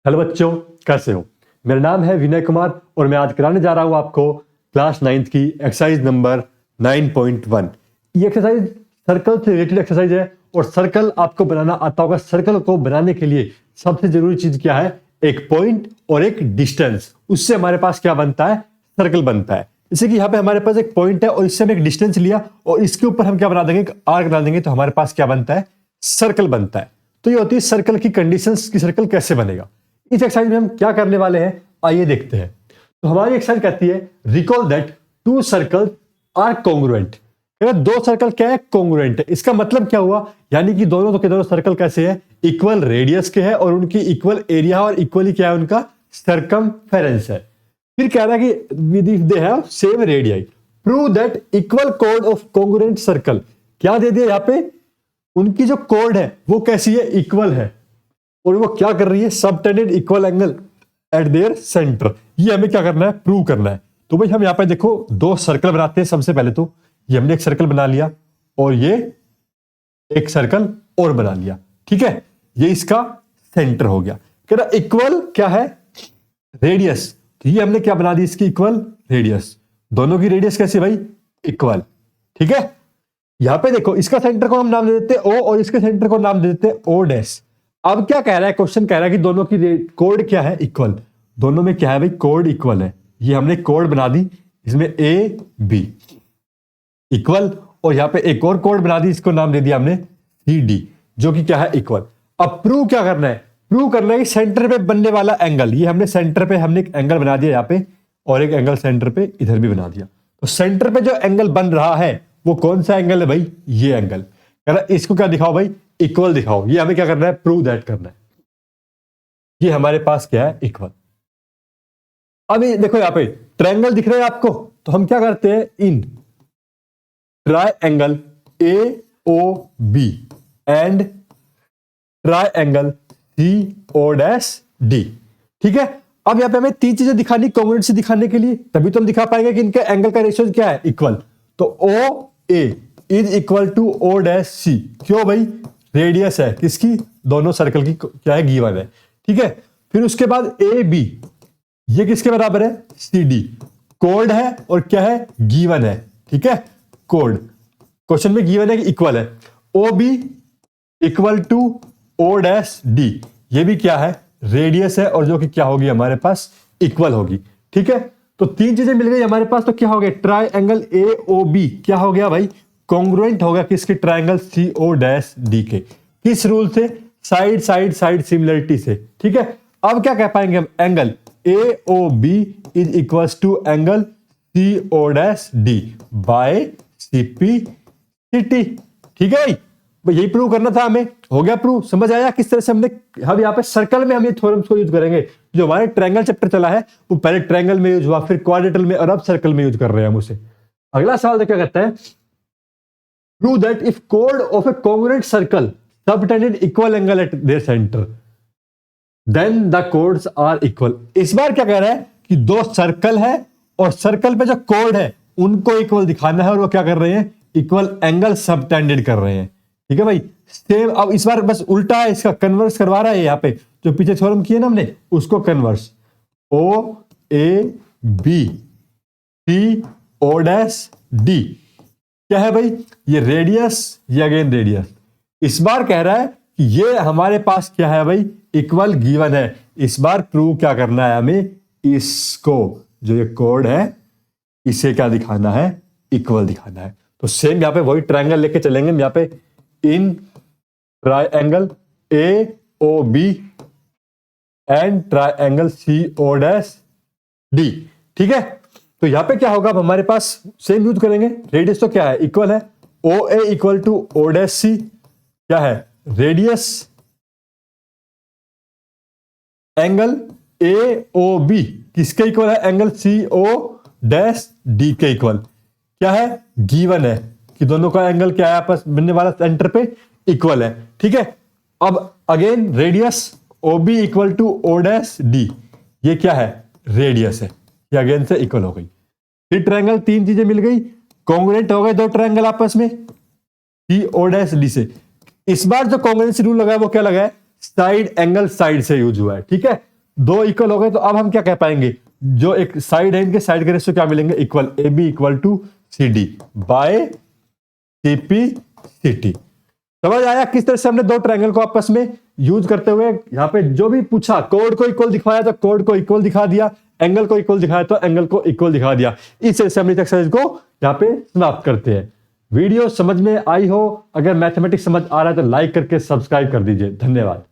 Hello बच्चों, कैसे हो। मेरा नाम है विनय कुमार और मैं आज कराने जा रहा हूं आपको क्लास 9th की एक्सरसाइज नंबर 9.1। ये एक्सरसाइज सर्कल से रिलेटेड एक्सरसाइज है और सर्कल आपको बनाना आता होगा। सर्कल को बनाने के लिए सबसे जरूरी चीज क्या है? एक पॉइंट और एक डिस्टेंस। उससे हमारे पास क्या बनता है? सर्कल बनता है। जैसे कि यहाँ पे हमारे पास एक पॉइंट है और इससे हम एक डिस्टेंस लिया और इसके ऊपर हम क्या बना देंगे? आर्क बना देंगे तो हमारे पास क्या बनता है? सर्कल बनता है। तो ये होती है सर्कल की कंडीशंस कि सर्कल कैसे बनेगा। इस एक्सरसाइज में हम क्या करने वाले हैं, आइए देखते हैं। तो हमारी एक्सरसाइज कहती है recall that two circle are congruent. दो सर्कल क्या है? कॉन्ग्रुएंट है। इसका मतलब क्या हुआ? यानी कि दोनों के दोनों सर्कल कैसे हैं? इक्वल रेडियस के हैं और उनकी इक्वल एरिया और इक्वली क्या है? उनका सर्कमफेरेंस है। फिर कह रहा है कि they have same radii prove that equal code of congruent circle. क्या दे दिया यहाँ पे? उनकी जो कोड है वो कैसी है? इक्वल है। और वो क्या कर रही है? Subtended equal angle at their centre. ये हमें क्या करना है? प्रूव करना है। तो भाई हम यहाँ पे देखो दो सर्कल बनाते हैं। सबसे पहले तो ये हमने एक सर्कल बना लिया और ये एक सर्कल और बना लिया। ठीक है, ये इसका सेंटर हो गया। कह रहा इक्वल क्या है? रेडियस। तो ये हमने क्या बना दी? इसकी इक्वल रेडियस। दोनों की रेडियस कैसी भाई? इक्वल। ठीक है, यहां पे देखो इसका सेंटर को हम नाम दे देते हैं ओ और इसके सेंटर को नाम दे देते हैं ओ डैश। अब क्या कह रहा है? क्वेश्चन कह रहा है कि दोनों की कोड क्या है? इक्वल। दोनों में क्या है भाई? कोड इक्वल है। ये हमने कोड बना दी, इसमें ए बी इक्वल, और यहां पे एक और कोड बना दी, इसको नाम दे दिया हमने सी डी, जो कि क्या है? इक्वल। अब प्रूव क्या करना है? प्रूव करना है कि सेंटर पे बनने वाला एंगल, ये हमने सेंटर पे हमने एक एंगल बना दिया यहाँ पे और एक एंगल सेंटर पे इधर भी बना दिया। तो सेंटर पे जो एंगल बन रहा है वो कौन सा एंगल है भाई? ये एंगल। कह रहा इसको क्या दिखाओ भाई? इक्वल दिखाओ। ये हमें क्या करना है? प्रूव दैट करना है। ये हमारे पास क्या है? इक्वल। अब ये देखो यहाँ पे ट्रायंगल दिख रहे हैं आपको, तो हम क्या करते हैं? In triangle A O B and triangle C O dash D. ठीक है, अब यहाँ पे हमें तीन चीजें दिखानी कॉन्ग्रुएंसी दिखाने के लिए, तभी तो हम दिखा पाएंगे कि इनके एंगल का रेशियो क्या है? इक्वल। तो O A is equal to O dash C. क्यों भाई? रेडियस है किसकी? दोनों सर्कल की क्या है? गिवन है। ठीक है, फिर उसके बाद ए बी, ये किसके बराबर है? C D. कोड है और क्या है? गिवन है। ठीक है, कोड क्वेश्चन में गिवन है कि इक्वल है। O B equal to O dash D, ये भी क्या है? रेडियस है और जो कि क्या होगी हमारे पास? इक्वल होगी। ठीक है, तो तीन चीजें मिल गई हमारे पास। तो क्या हो गया? ट्रायंगल ए ओ बी क्या हो गया भाई? कॉन्ग्रुएंट होगा किसके? Triangle C O dash D के। किस रूल से? साइड साइड साइड सिमिलरिटी से। ठीक है, अब क्या कह पाएंगे हम? Angle A O B is equal to angle C O dash D by CP T. ठीक है भाई, यही प्रूव करना था हमें। हो गया प्रूव। समझ आया किस तरह से हमने हम यहाँ पे सर्कल में हम ये थ्योरम्स को यूज करेंगे। जो हमारे ट्रायंगल चैप्टर चला है वो पहले ट्रायंगल में यूज हुआ, फिर क्वाड्रेटल में और अब सर्कल में यूज कर रहे हैं हम उसे। अगला सवाल क्या कहता है? प्रूव दैट इफ कोड of a congruent circle subtended equal angle at their centre then the chords are equal. इस बार क्या कह रहा है कि दो सर्कल है और सर्कल पे जो कोड है उनको इक्वल दिखाना है और वो क्या कर रहे हैं? इक्वल एंगल सबटेंडेड कर रहे हैं। ठीक है भाई, सेम। अब इस बार बस उल्टा है, इसका कन्वर्स करवा रहा है। यहाँ पे जो पीछे थ्योरम किए ना हमने उसको converse. O A B C O dash D क्या है भाई? ये रेडियस, ये अगेन रेडियस। इस बार कह रहा है कि ये हमारे पास क्या है भाई? इक्वल गिवन है। इस बार प्रूव क्या करना है हमें? इसको जो ये कोड है इसे क्या दिखाना है? इक्वल दिखाना है। तो सेम यहाँ पे वही ट्रायंगल लेके चलेंगे हम यहाँ पे। In triangle A O B and triangle C O dash D. ठीक है, तो यहां पे क्या होगा? अब हमारे पास सेम यूज करेंगे। रेडियस तो क्या है? इक्वल है। O A equal to O dash C क्या है? Radius. Angle A O B किसके इक्वल है? Angle C O dash D के इक्वल। क्या है? गिवन है कि दोनों का एंगल क्या है? आपस बनने वाला सेंटर पे इक्वल है। ठीक है, अब again radius O B equal to O dash D, ये क्या है? रेडियस है। ये अगेन से इक्वल हो गई। फिर ट्रायंगल, तीन चीजें मिल गई, कॉन्ग्रुएंट हो गए दो ट्रायंगल आपस में सी ओ डैश डी से। इस बार जो कॉन्ग्रुएंसी रूल लगा है वो क्या लगा है? साइड एंगल साइड से यूज हुआ है। ठीक है, दो इक्वल हो गए तो अब हम क्या कह पाएंगे, जो एक साइड है इनके साइड के रेशियो क्या मिलेंगे, equal, A B equal to C D by C P C T. समझ आया किस तरह से हमने दो ट्रायंगल को आपस में यूज करते हुए यहां पे जो भी पूछा, कोड को इक्वल दिखवाया तो कोड को इक्वल दिखा दिया, एंगल को इक्वल दिखाया तो एंगल को इक्वल दिखा दिया। इस तरह से हम इस एक्सरसाइज को यहां पे समाप्त करते हैं। वीडियो समझ में आई हो, अगर मैथमेटिक्स समझ आ रहा है तो लाइक करके सब्सक्राइब कर दीजिए। धन्यवाद।